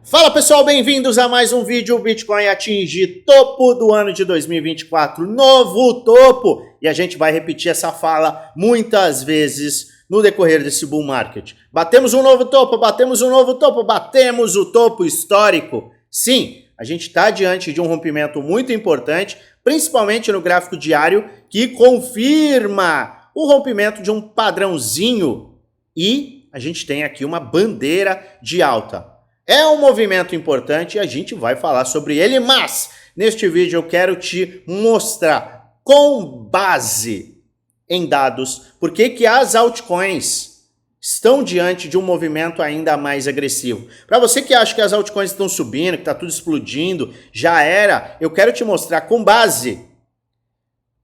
Fala pessoal, bem-vindos a mais um vídeo. O Bitcoin atinge topo do ano de 2024, novo topo, e a gente vai repetir essa fala muitas vezes no decorrer desse bull market. Batemos um novo topo, batemos um novo topo, batemos o topo histórico. Sim, a gente está diante de um rompimento muito importante, principalmente no gráfico diário, que confirma o rompimento de um padrãozinho e a gente tem aqui uma bandeira de alta. É um movimento importante e a gente vai falar sobre ele, mas neste vídeo eu quero te mostrar com base em dados por que as altcoins estão diante de um movimento ainda mais agressivo. Para você que acha que as altcoins estão subindo, que está tudo explodindo, já era, eu quero te mostrar com base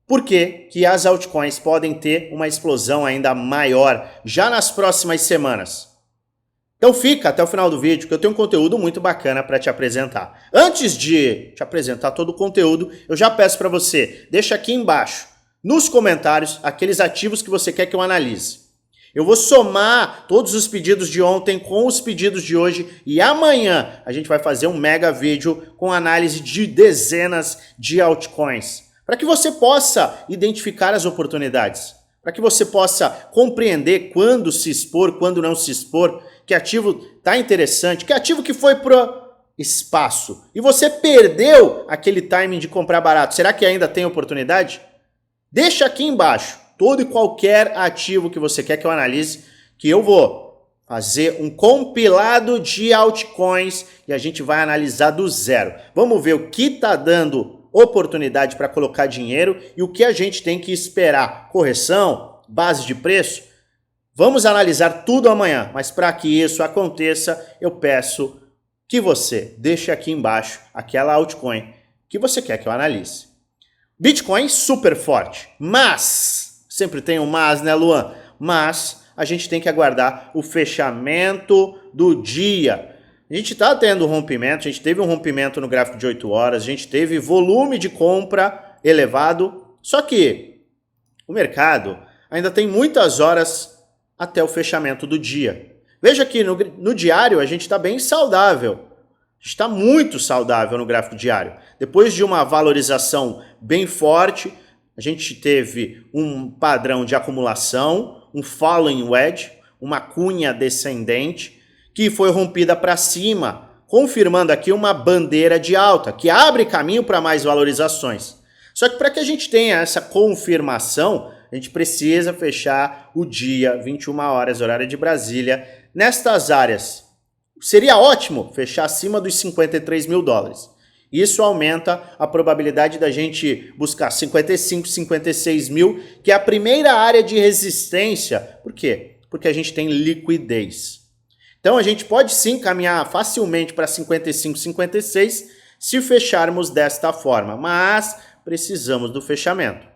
por que as altcoins podem ter uma explosão ainda maior já nas próximas semanas. Então fica até o final do vídeo que eu tenho um conteúdo muito bacana para te apresentar. Antes de te apresentar todo o conteúdo, eu já peço para você, deixa aqui embaixo, nos comentários, aqueles ativos que você quer que eu analise. Eu vou somar todos os pedidos de ontem com os pedidos de hoje e amanhã a gente vai fazer um mega vídeo com análise de dezenas de altcoins, para que você possa identificar as oportunidades, para que você possa compreender quando se expor, quando não se expor, que ativo tá interessante, que ativo que foi pro espaço e você perdeu aquele timing de comprar barato. Será que ainda tem oportunidade? Deixa aqui embaixo todo e qualquer ativo que você quer que eu analise, que eu vou fazer um compilado de altcoins e a gente vai analisar do zero. Vamos ver o que tá dando oportunidade para colocar dinheiro e o que a gente tem que esperar. Correção, base de preço. Vamos analisar tudo amanhã, mas para que isso aconteça, eu peço que você deixe aqui embaixo aquela altcoin que você quer que eu analise. Bitcoin super forte, mas, sempre tem um mas, né, Luan? Mas a gente tem que aguardar o fechamento do dia. A gente está tendo rompimento, a gente teve um rompimento no gráfico de 8 horas, a gente teve volume de compra elevado, só que o mercado ainda tem muitas horas até o fechamento do dia. Veja que no diário a gente está bem saudável. A gente está muito saudável no gráfico diário. Depois de uma valorização bem forte, a gente teve um padrão de acumulação, um falling wedge, uma cunha descendente, que foi rompida para cima, confirmando aqui uma bandeira de alta, que abre caminho para mais valorizações. Só que para que a gente tenha essa confirmação, a gente precisa fechar o dia, 21 horas, horário de Brasília, nestas áreas. Seria ótimo fechar acima dos 53 mil dólares. Isso aumenta a probabilidade da gente buscar 55, 56 mil, que é a primeira área de resistência. Por quê? Porque a gente tem liquidez. Então a gente pode sim caminhar facilmente para 55, 56 se fecharmos desta forma, mas precisamos do fechamento.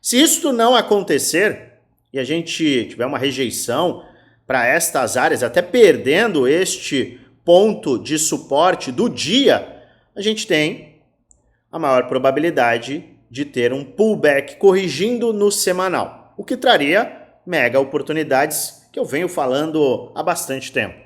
Se isso não acontecer e a gente tiver uma rejeição para estas áreas, até perdendo este ponto de suporte do dia, a gente tem a maior probabilidade de ter um pullback corrigindo no semanal, o que traria mega oportunidades que eu venho falando há bastante tempo.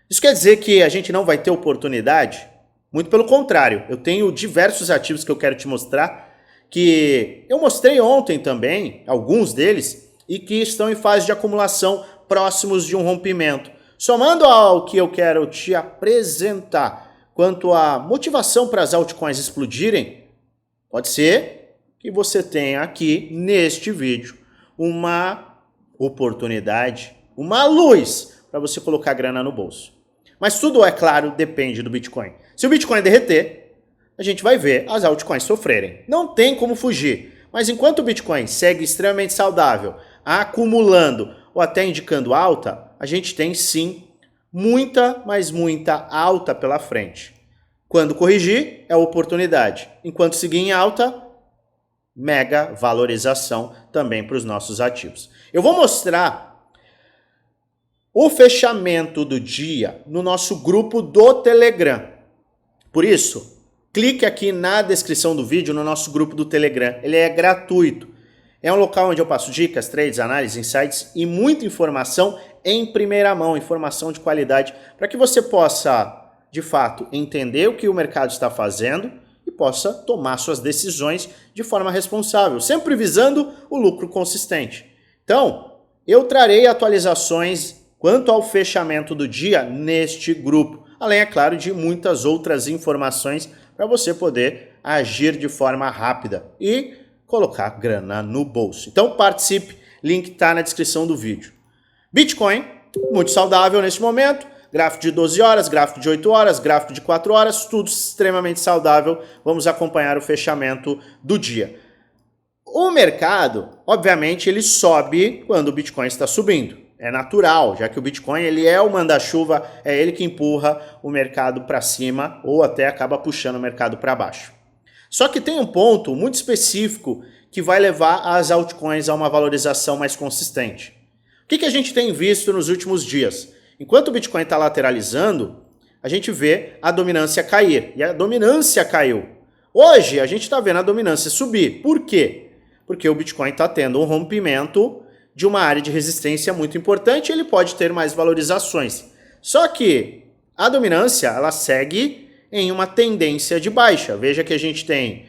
Isso quer dizer que a gente não vai ter oportunidade? Muito pelo contrário, eu tenho diversos ativos que eu quero te mostrar, que eu mostrei ontem também, alguns deles, e que estão em fase de acumulação próximos de um rompimento. Somando ao que eu quero te apresentar quanto à motivação para as altcoins explodirem, pode ser que você tenha aqui neste vídeo uma oportunidade, uma luz para você colocar grana no bolso. Mas tudo, é claro, depende do Bitcoin. Se o Bitcoin derreter, a gente vai ver as altcoins sofrerem. Não tem como fugir. Mas enquanto o Bitcoin segue extremamente saudável, acumulando ou até indicando alta, a gente tem sim muita, mas muita alta pela frente. Quando corrigir, é oportunidade. Enquanto seguir em alta, mega valorização também para os nossos ativos. Eu vou mostrar o fechamento do dia no nosso grupo do Telegram. Por isso, clique aqui na descrição do vídeo no nosso grupo do Telegram. Ele é gratuito. É um local onde eu passo dicas, trades, análises, insights e muita informação em primeira mão, informação de qualidade, para que você possa de fato, entender o que o mercado está fazendo e possa tomar suas decisões de forma responsável, sempre visando o lucro consistente. Então, eu trarei atualizações quanto ao fechamento do dia neste grupo, além, é claro, de muitas outras informações para você poder agir de forma rápida e colocar grana no bolso. Então participe, link está na descrição do vídeo. Bitcoin, muito saudável neste momento, gráfico de 12 horas, gráfico de 8 horas, gráfico de 4 horas, tudo extremamente saudável. Vamos acompanhar o fechamento do dia. O mercado, obviamente, ele sobe quando o Bitcoin está subindo. É natural, já que o Bitcoin ele é o manda-chuva, é ele que empurra o mercado para cima ou até acaba puxando o mercado para baixo. Só que tem um ponto muito específico que vai levar as altcoins a uma valorização mais consistente. O que a gente tem visto nos últimos dias? Enquanto o Bitcoin está lateralizando, a gente vê a dominância cair. E a dominância caiu. Hoje a gente está vendo a dominância subir. Por quê? Porque o Bitcoin está tendo um rompimento de uma área de resistência muito importante e ele pode ter mais valorizações. Só que a dominância ela segue em uma tendência de baixa. Veja que a gente tem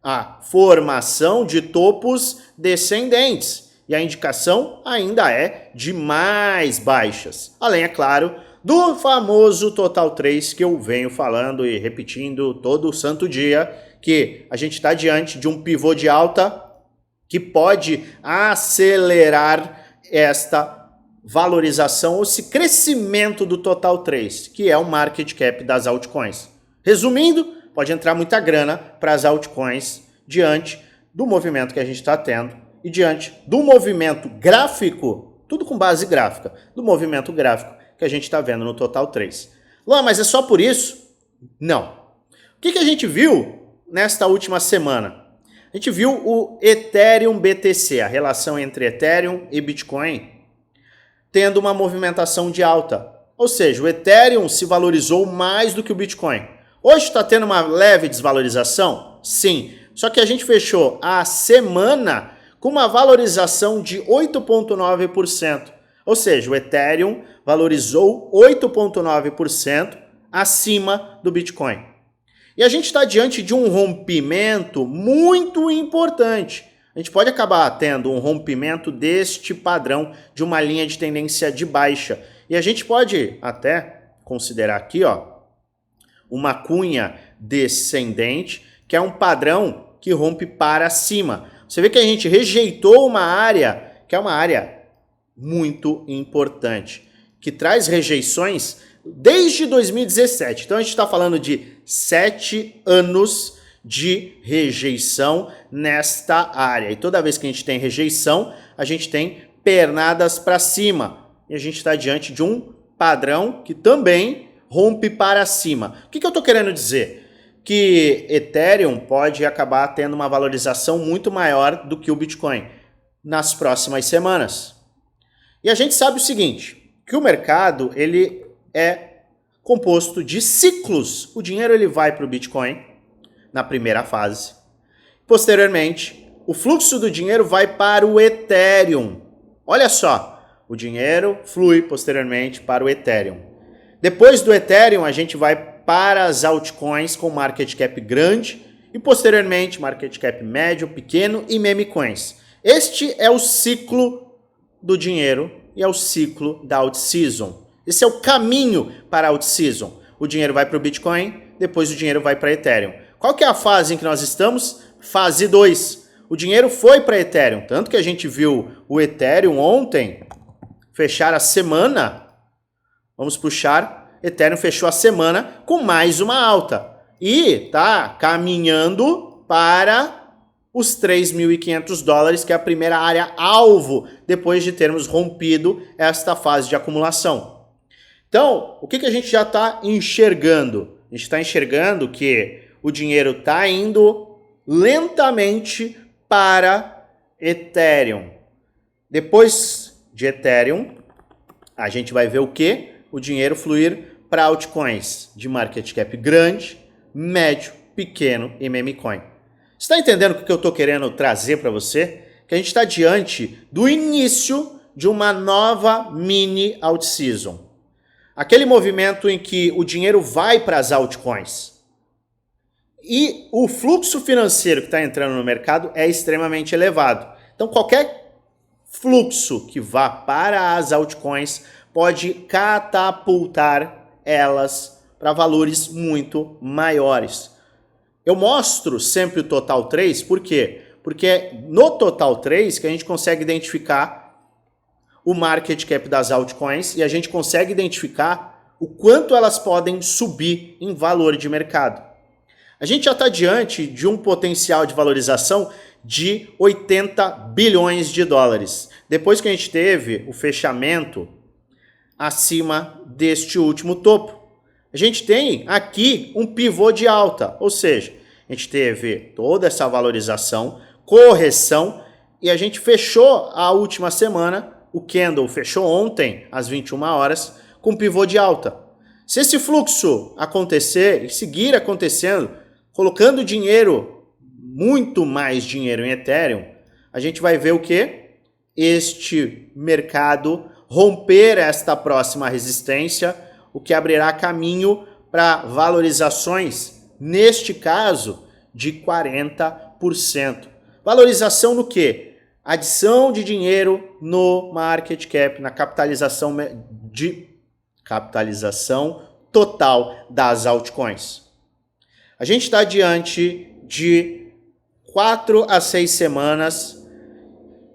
a formação de topos descendentes e a indicação ainda é de mais baixas. Além, é claro, do famoso Total 3 que eu venho falando e repetindo todo santo dia, que a gente está diante de um pivô de alta que pode acelerar esta valorização ou esse crescimento do Total 3, que é o market cap das altcoins. Resumindo, pode entrar muita grana para as altcoins diante do movimento que a gente está tendo e diante do movimento gráfico, tudo com base gráfica, do movimento gráfico que a gente está vendo no Total 3. Luan, mas é só por isso? Não. O que a gente viu nesta última semana? A gente viu o Ethereum BTC, a relação entre Ethereum e Bitcoin, tendo uma movimentação de alta. Ou seja, o Ethereum se valorizou mais do que o Bitcoin. Hoje está tendo uma leve desvalorização? Sim. Só que a gente fechou a semana com uma valorização de 8,9%. Ou seja, o Ethereum valorizou 8,9% acima do Bitcoin. E a gente está diante de um rompimento muito importante. A gente pode acabar tendo um rompimento deste padrão de uma linha de tendência de baixa. E a gente pode até considerar aqui, uma cunha descendente, que é um padrão que rompe para cima. Você vê que a gente rejeitou uma área, que é uma área muito importante, que traz rejeições desde 2017. Então a gente está falando de 7 anos de rejeição nesta área. E toda vez que a gente tem rejeição, a gente tem pernadas para cima. E a gente está diante de um padrão que também rompe para cima. O que eu estou querendo dizer? Que Ethereum pode acabar tendo uma valorização muito maior do que o Bitcoin nas próximas semanas. E a gente sabe o seguinte, que o mercado ele é composto de ciclos. O dinheiro ele vai para o Bitcoin na primeira fase. Posteriormente, o fluxo do dinheiro vai para o Ethereum. Olha só, o dinheiro flui posteriormente para o Ethereum. Depois do Ethereum, a gente vai para as altcoins com market cap grande e posteriormente market cap médio, pequeno e meme coins. Este é o ciclo do dinheiro e é o ciclo da alt-season. Esse é o caminho para a alt-season. O dinheiro vai para o Bitcoin, depois o dinheiro vai para Ethereum. Qual que é a fase em que nós estamos? Fase 2. O dinheiro foi para Ethereum, tanto que a gente viu o Ethereum ontem fechar a semana. Vamos puxar, Ethereum fechou a semana com mais uma alta. E tá caminhando para os $3.500, que é a primeira área alvo, depois de termos rompido esta fase de acumulação. Então, o que a gente já está enxergando? A gente está enxergando que o dinheiro está indo lentamente para Ethereum. Depois de Ethereum, a gente vai ver o quê? O dinheiro fluir para altcoins de market cap grande, médio, pequeno e meme coin. Você está entendendo o que eu estou querendo trazer para você? Que a gente está diante do início de uma nova mini alt-season. aquele movimento em que o dinheiro vai para as altcoins. E o fluxo financeiro que está entrando no mercado é extremamente elevado. Então qualquer fluxo que vá para as altcoins pode catapultar elas para valores muito maiores. Eu mostro sempre o Total 3, por quê? Porque é no Total 3 que a gente consegue identificar o market cap das altcoins e a gente consegue identificar o quanto elas podem subir em valor de mercado. A gente já está diante de um potencial de valorização de 80 bilhões de dólares. Depois que a gente teve o fechamento acima deste último topo. A gente tem aqui um pivô de alta, ou seja, a gente teve toda essa valorização, correção, e a gente fechou a última semana, o candle fechou ontem, às 21 horas, com pivô de alta. Se esse fluxo acontecer e seguir acontecendo, colocando dinheiro, muito mais dinheiro em Ethereum, a gente vai ver o quê? Este mercado romper esta próxima resistência, o que abrirá caminho para valorizações, neste caso, de 40%. Valorização no quê? Adição de dinheiro no market cap, na capitalização total das altcoins. A gente está diante de 4 a 6 semanas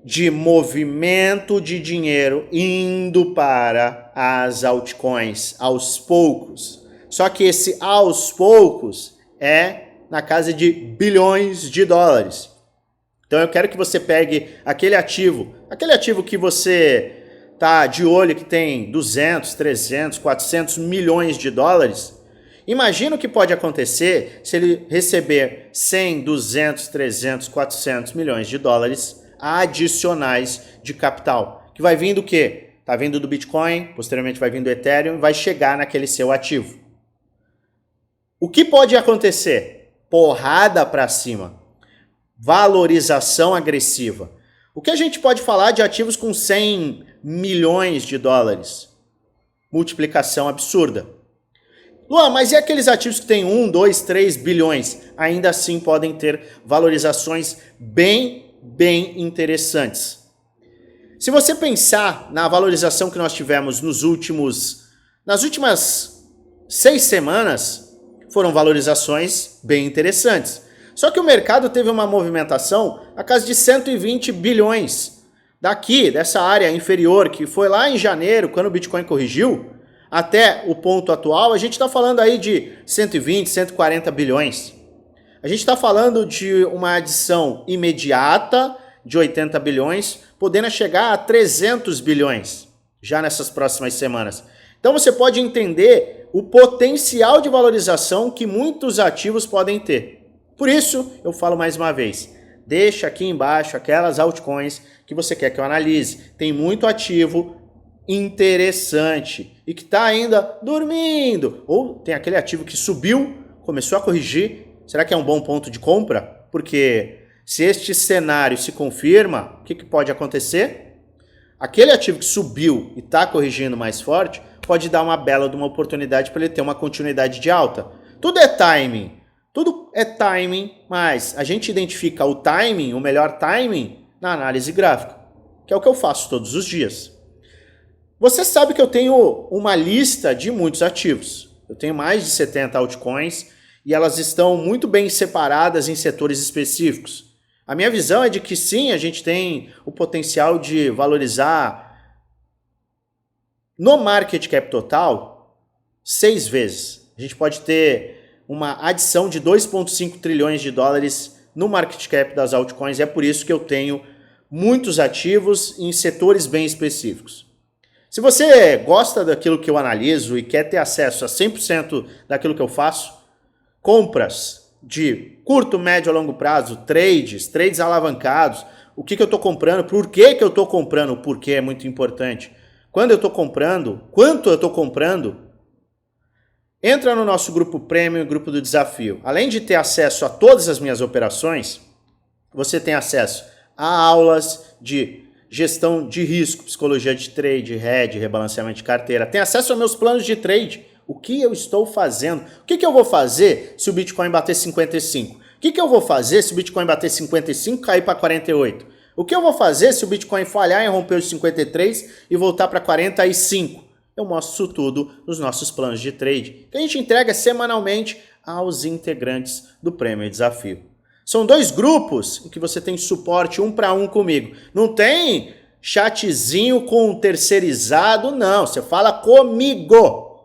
de movimento de dinheiro indo para as altcoins aos poucos. Só que esse aos poucos é na casa de bilhões de dólares. Então eu quero que você pegue aquele ativo que você tá de olho que tem 200, 300, 400 milhões de dólares. Imagina o que pode acontecer se ele receber 100, 200, 300, 400 milhões de dólares adicionais de capital. Que vai vir do quê? Tá vindo do Bitcoin, posteriormente vai vir do Ethereum e vai chegar naquele seu ativo. O que pode acontecer? Porrada para cima. Valorização agressiva. O que a gente pode falar de ativos com 100 milhões de dólares? Multiplicação absurda. Luan, mas e aqueles ativos que têm 1, 2, 3 bilhões? Ainda assim podem ter valorizações bem interessantes. Se você pensar na valorização que nós tivemos nas últimas 6 semanas, foram valorizações bem interessantes. Só que o mercado teve uma movimentação a casa de 120 bilhões. Dessa área inferior, que foi lá em janeiro, quando o Bitcoin corrigiu, até o ponto atual, a gente está falando aí de 120, 140 bilhões. A gente está falando de uma adição imediata de 80 bilhões, podendo chegar a 300 bilhões já nessas próximas semanas. Então você pode entender o potencial de valorização que muitos ativos podem ter. Por isso, eu falo mais uma vez, deixa aqui embaixo aquelas altcoins que você quer que eu analise. Tem muito ativo interessante e que está ainda dormindo. Ou tem aquele ativo que subiu, começou a corrigir. Será que é um bom ponto de compra? Porque se este cenário se confirma, o que pode acontecer? Aquele ativo que subiu e está corrigindo mais forte, pode dar uma bela de uma oportunidade para ele ter uma continuidade de alta. Tudo é timing. Tudo é timing, mas a gente identifica o timing, o melhor timing, na análise gráfica, que é o que eu faço todos os dias. Você sabe que eu tenho uma lista de muitos ativos. Eu tenho mais de 70 altcoins e elas estão muito bem separadas em setores específicos. A minha visão é de que sim, a gente tem o potencial de valorizar no market cap total 6 vezes. A gente pode ter uma adição de 2,5 trilhões de dólares no market cap das altcoins. É por isso que eu tenho muitos ativos em setores bem específicos. Se você gosta daquilo que eu analiso e quer ter acesso a 100% daquilo que eu faço, compras de curto, médio a longo prazo, trades alavancados, o que eu estou comprando, por que eu estou comprando, o porquê é muito importante. Quando eu estou comprando, quanto eu estou comprando, entra no nosso grupo Premium, grupo do desafio. Além de ter acesso a todas as minhas operações, você tem acesso a aulas de gestão de risco, psicologia de trade, hedge, rebalanceamento de carteira. Tem acesso aos meus planos de trade. O que eu estou fazendo? O que eu vou fazer se o Bitcoin bater 55? O que eu vou fazer se o Bitcoin bater 55 e cair para 48? O que eu vou fazer se o Bitcoin falhar em romper os 53 e voltar para 45? Eu mostro isso tudo nos nossos planos de trade, que a gente entrega semanalmente aos integrantes do Prêmio Desafio. São 2 grupos em que você tem suporte 1 para 1 comigo. Não tem chatzinho com terceirizado, não. Você fala comigo,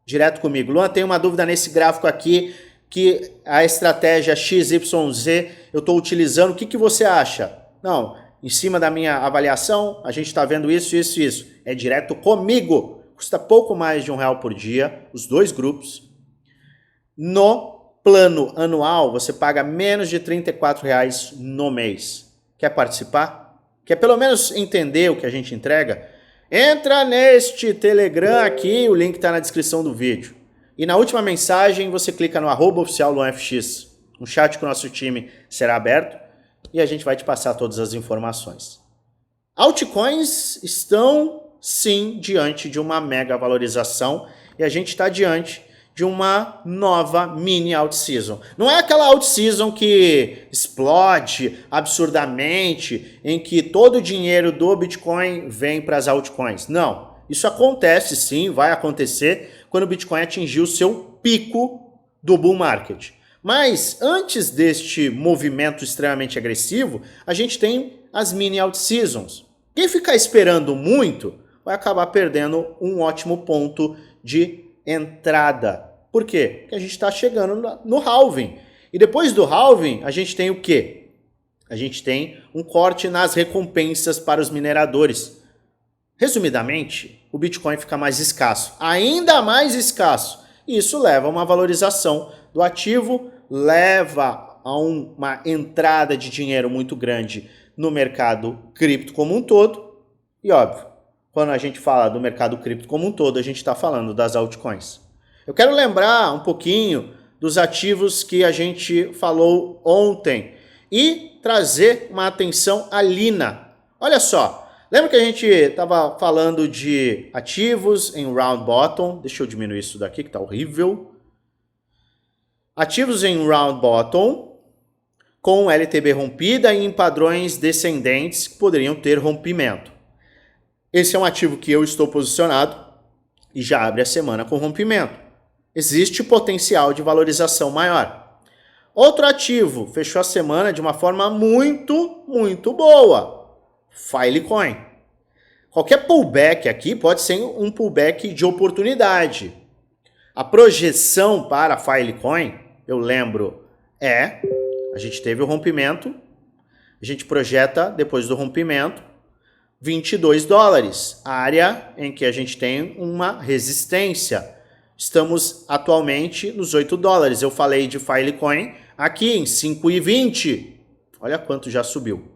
direto comigo. Luan, tem uma dúvida nesse gráfico aqui, que a estratégia XYZ eu estou utilizando. O que você acha? Não, em cima da minha avaliação, a gente está vendo isso. É direto comigo. Custa pouco mais de R$1 por dia, os 2 grupos. No plano anual, você paga menos de R$34 no mês. Quer participar? Quer pelo menos entender o que a gente entrega? Entra neste Telegram aqui, o link está na descrição do vídeo. E na última mensagem, você clica no @oficialluanfx. Um chat com o nosso time será aberto e a gente vai te passar todas as informações. Altcoins estão, sim, diante de uma mega valorização e a gente está diante de uma nova mini out-season. Não é aquela out-season que explode absurdamente, em que todo o dinheiro do Bitcoin vem para as altcoins. Não, isso acontece sim, vai acontecer quando o Bitcoin atingir o seu pico do bull market. Mas antes deste movimento extremamente agressivo, a gente tem as mini out-seasons. Quem ficar esperando muito vai acabar perdendo um ótimo ponto de entrada. Por quê? Porque a gente está chegando no halving. E depois do halving, a gente tem o quê? A gente tem um corte nas recompensas para os mineradores. Resumidamente, o Bitcoin fica mais escasso, ainda mais escasso. E isso leva a uma valorização do ativo, leva a uma entrada de dinheiro muito grande no mercado cripto como um todo. E óbvio, quando a gente fala do mercado cripto como um todo, a gente está falando das altcoins. Eu quero lembrar um pouquinho dos ativos que a gente falou ontem e trazer uma atenção à Lina. Olha só, lembra que a gente estava falando de ativos em round bottom? Deixa eu diminuir isso daqui que está horrível. Ativos em round bottom com LTB rompida e em padrões descendentes que poderiam ter rompimento. Esse é um ativo que eu estou posicionado e já abre a semana com rompimento. Existe potencial de valorização maior. Outro ativo fechou a semana de uma forma muito boa. Filecoin. Qualquer pullback aqui pode ser um pullback de oportunidade. A projeção para Filecoin, eu lembro, a gente teve o rompimento, a gente projeta depois do rompimento $22, a área em que a gente tem uma resistência. Estamos atualmente nos $8. Eu falei de Filecoin aqui em 5,20. Olha quanto já subiu.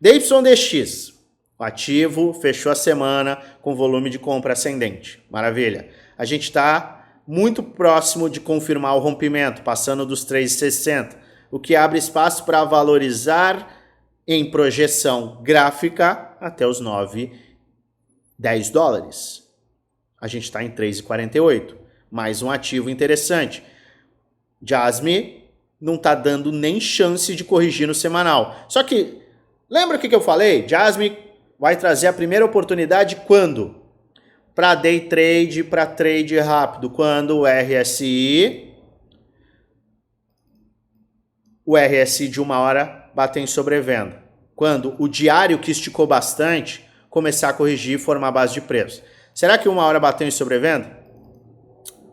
DYDX, o ativo fechou a semana com volume de compra ascendente. Maravilha. A gente está muito próximo de confirmar o rompimento, passando dos 3,60, o que abre espaço para valorizar em projeção gráfica até os 9, $10. A gente está em 3,48. Mais um ativo interessante. Jasmy não está dando nem chance de corrigir no semanal. Só que, lembra o que eu falei? Jasmy vai trazer a primeira oportunidade quando? Para day trade, para trade rápido. Quando o RSI de 1 hora bater em sobrevenda. Quando o diário que esticou bastante começar a corrigir e formar base de preço. Será que 1 hora bateu em sobrevenda?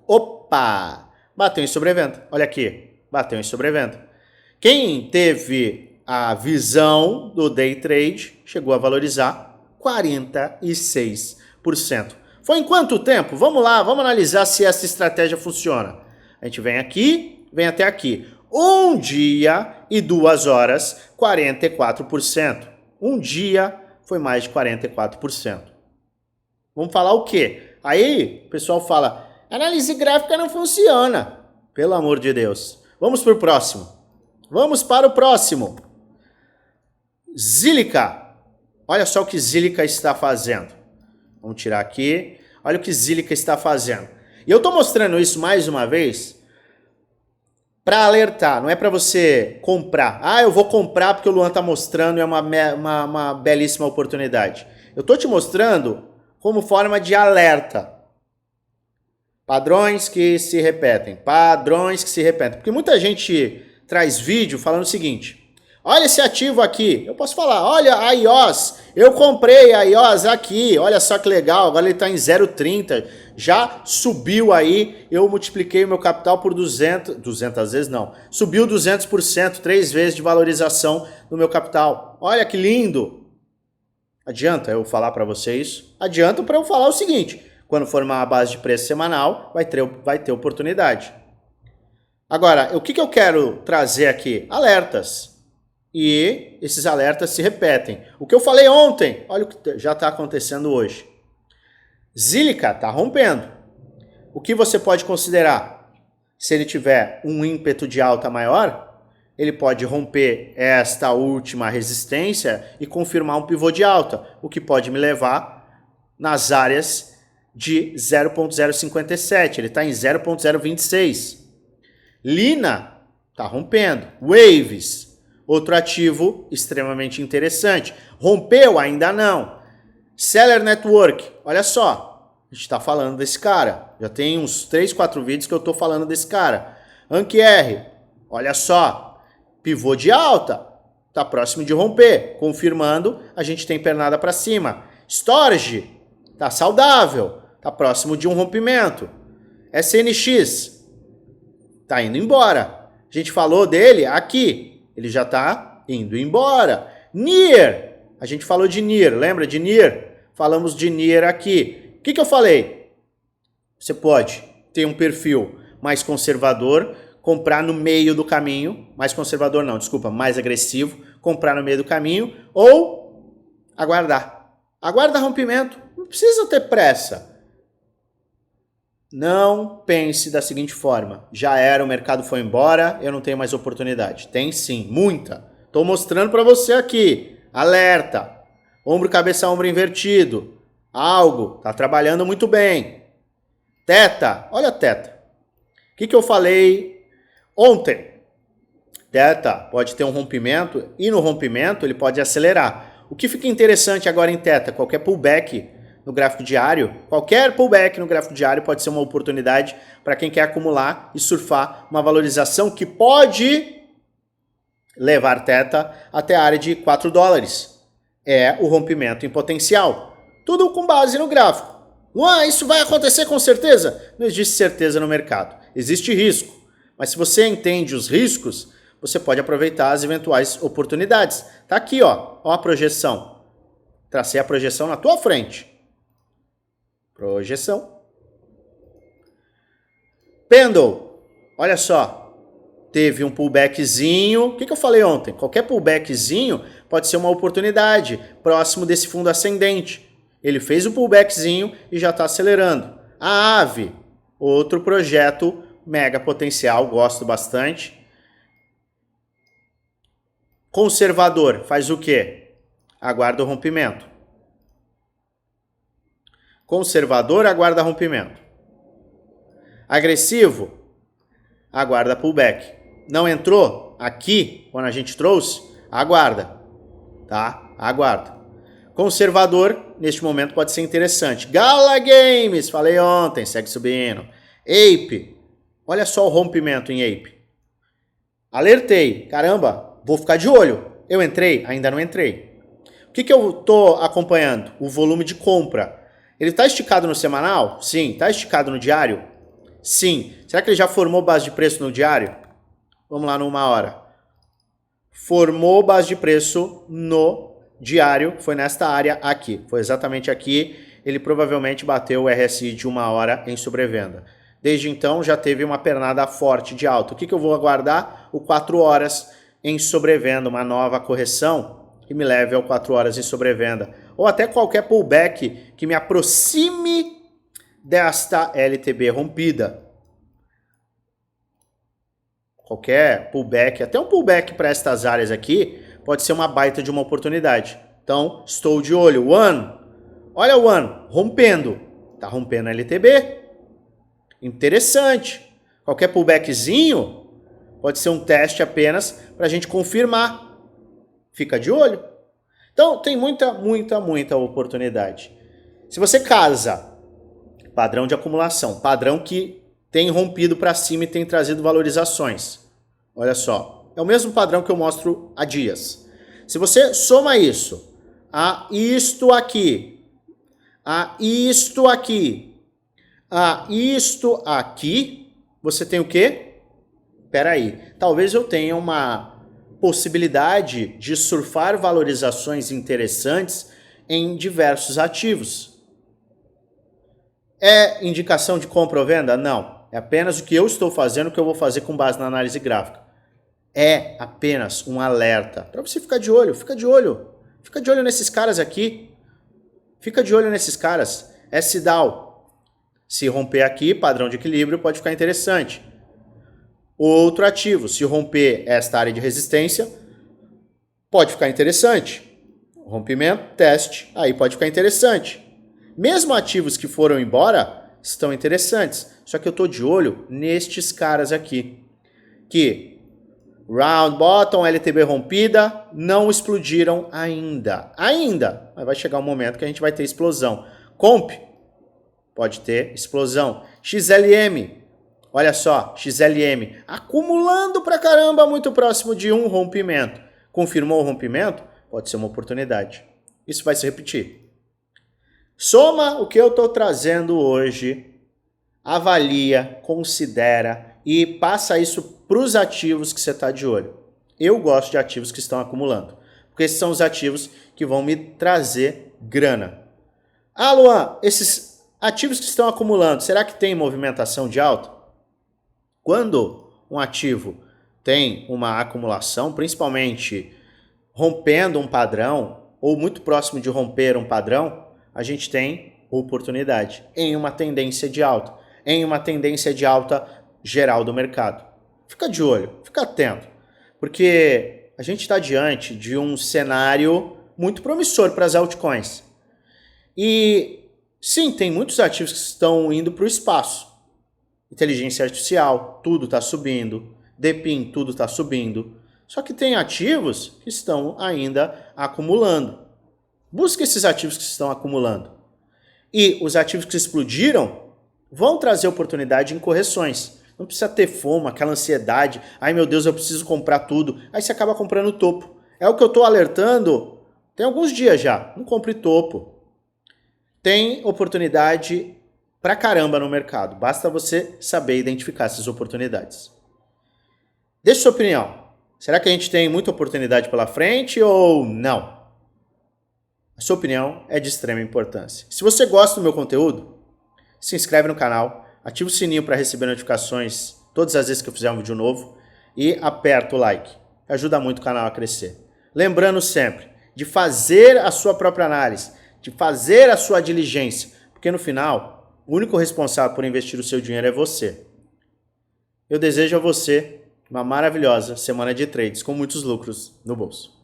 Opa! Bateu em sobrevenda. Olha aqui, bateu em sobrevenda. Quem teve a visão do day trade chegou a valorizar 46%. Foi em quanto tempo? Vamos lá, vamos analisar se essa estratégia funciona. A gente vem aqui, vem até aqui. 1 dia e 2 horas, 44%. 1 dia foi mais de 44%. Vamos falar o quê? Aí o pessoal fala, análise gráfica não funciona. Pelo amor de Deus. Vamos para o próximo. Vamos para o próximo. Zilliqa. Olha só o que Zilliqa está fazendo. Vamos tirar aqui. Olha o que Zilliqa está fazendo. E eu estou mostrando isso mais uma vez para alertar, não é para você comprar. Ah, eu vou comprar porque o Luan está mostrando e é uma belíssima oportunidade. Eu estou te mostrando como forma de alerta. Padrões que se repetem. Padrões que se repetem. Porque muita gente traz vídeo falando o seguinte. Olha esse ativo aqui. Eu posso falar, olha a iOS. Eu comprei a iOS aqui. Olha só que legal. Agora ele está em 0,30. Já subiu aí. Eu multipliquei o meu capital por 200 vezes não. Subiu 200%, 3 vezes de valorização no meu capital. Olha que lindo. Adianta eu falar para você isso? Adianta para eu falar o seguinte. Quando formar a base de preço semanal, vai ter oportunidade. Agora, o que eu quero trazer aqui? Alertas. E esses alertas se repetem. O que eu falei ontem, olha o que já está acontecendo hoje. Zilliqa está rompendo. O que você pode considerar? Se ele tiver um ímpeto de alta maior, ele pode romper esta última resistência e confirmar um pivô de alta, o que pode me levar nas áreas de 0.057. Ele está em 0.026. Lina está rompendo. Waves, outro ativo extremamente interessante. Rompeu? Ainda não. Seller Network, olha só. A gente está falando desse cara. Já tem uns 3, 4 vídeos que eu estou falando desse cara. Anqr, olha só. Pivô de alta. Está próximo de romper. Confirmando, a gente tem pernada para cima. Storage, está saudável. Está próximo de um rompimento. SNX, está indo embora. A gente falou dele aqui. Ele já está indo embora. NIR, a gente falou de NIR. Lembra de NIR? Falamos de NIR aqui. O que eu falei? Você pode ter um perfil mais conservador, comprar no meio do caminho. Mais conservador não, desculpa, mais agressivo. Comprar no meio do caminho ou aguardar. Aguarda rompimento. Não precisa ter pressa. Não pense da seguinte forma. Já era, o mercado foi embora, eu não tenho mais oportunidade. Tem sim, muita. Estou mostrando para você aqui. Alerta. Ombro, cabeça, ombro invertido. Algo. Está trabalhando muito bem. Teta. Olha a teta. O que eu falei ontem? Teta pode ter um rompimento e no rompimento ele pode acelerar. O que fica interessante agora em teta? Qualquer pullback no gráfico diário, qualquer pullback no gráfico diário pode ser uma oportunidade para quem quer acumular e surfar uma valorização que pode levar teta até a área de 4 dólares. É o rompimento em potencial. Tudo com base no gráfico. Luan, isso vai acontecer com certeza? Não existe certeza no mercado. Existe risco. Mas se você entende os riscos, você pode aproveitar as eventuais oportunidades. Tá aqui, ó a projeção. Tracei a projeção na tua frente. Projeção. Pendle, olha só, teve um pullbackzinho. O que eu falei ontem? Qualquer pullbackzinho pode ser uma oportunidade próximo desse fundo ascendente. Ele fez o pullbackzinho e já está acelerando. A AVE, outro projeto mega potencial, gosto bastante. Conservador, faz o quê? Aguarda o rompimento. Conservador, aguarda rompimento. Agressivo, aguarda pullback. Não entrou aqui, quando a gente trouxe, aguarda. Tá? Aguarda. Conservador, neste momento pode ser interessante. Gala Games, falei ontem, segue subindo. Ape, olha só o rompimento em Ape. Alertei, caramba, vou ficar de olho. Eu entrei? Ainda não entrei. O que eu estou acompanhando? O volume de compra. Ele está esticado no semanal? Sim. Está esticado no diário? Sim. Será que ele já formou base de preço no diário? Vamos lá numa hora. Formou base de preço no diário, foi nesta área aqui. Foi exatamente aqui. Ele provavelmente bateu o RSI de 1 hora em sobrevenda. Desde então já teve uma pernada forte de alta. O que eu vou aguardar? O 4 horas em sobrevenda, uma nova correção que me leve ao 4 horas em sobrevenda. Ou até qualquer pullback que me aproxime desta LTB rompida. Qualquer pullback, até um pullback para estas áreas aqui, pode ser uma baita de uma oportunidade. Então, estou de olho. One, olha o One, rompendo. Está rompendo a LTB. Interessante. Qualquer pullbackzinho pode ser um teste apenas para a gente confirmar. Fica de olho. Então, tem muita oportunidade. Se você casa padrão de acumulação, padrão que tem rompido para cima e tem trazido valorizações. Olha só, é o mesmo padrão que eu mostro há dias. Se você soma isso a isto aqui, a isto aqui, a isto aqui, você tem o quê? Espera aí, talvez eu tenha uma possibilidade de surfar valorizações interessantes em diversos ativos. É indicação de compra ou venda? Não. É apenas o que eu estou fazendo, o que eu vou fazer com base na análise gráfica. É apenas um alerta para você ficar de olho, fica de olho. Fica de olho nesses caras aqui. Fica de olho nesses caras. SDAO. Se romper aqui, padrão de equilíbrio, pode ficar interessante. Outro ativo, se romper esta área de resistência, pode ficar interessante. Rompimento, teste, aí pode ficar interessante. Mesmo ativos que foram embora, estão interessantes. Só que eu estou de olho nestes caras aqui. Que round bottom, LTB rompida, não explodiram ainda. Ainda. Mas vai chegar um momento que a gente vai ter explosão. Comp, pode ter explosão. XLM, olha só, XLM, acumulando pra caramba, muito próximo de um rompimento. Confirmou o rompimento? Pode ser uma oportunidade. Isso vai se repetir. Soma o que eu estou trazendo hoje, avalia, considera e passa isso para os ativos que você está de olho. Eu gosto de ativos que estão acumulando, porque esses são os ativos que vão me trazer grana. Ah, Luan, esses ativos que estão acumulando, será que tem movimentação de alta? Quando um ativo tem uma acumulação, principalmente rompendo um padrão ou muito próximo de romper um padrão, a gente tem oportunidade em uma tendência de alta, em uma tendência de alta geral do mercado. Fica de olho, fica atento, porque a gente está diante de um cenário muito promissor para as altcoins. E sim, tem muitos ativos que estão indo para o espaço. Inteligência artificial, tudo está subindo. DePIN, tudo está subindo. Só que tem ativos que estão ainda acumulando. Busque esses ativos que estão acumulando. E os ativos que explodiram vão trazer oportunidade em correções. Não precisa ter fome, aquela ansiedade. Ai meu Deus, eu preciso comprar tudo. Aí você acaba comprando o topo. É o que eu estou alertando tem alguns dias já. Não compre topo. Tem oportunidade pra caramba no mercado. Basta você saber identificar essas oportunidades. Deixe sua opinião. Será que a gente tem muita oportunidade pela frente ou não? A sua opinião é de extrema importância. Se você gosta do meu conteúdo, se inscreve no canal, ativa o sininho para receber notificações todas as vezes que eu fizer um vídeo novo e aperta o like. Ajuda muito o canal a crescer. Lembrando sempre de fazer a sua própria análise, de fazer a sua diligência, porque no final, o único responsável por investir o seu dinheiro é você. Eu desejo a você uma maravilhosa semana de trades com muitos lucros no bolso.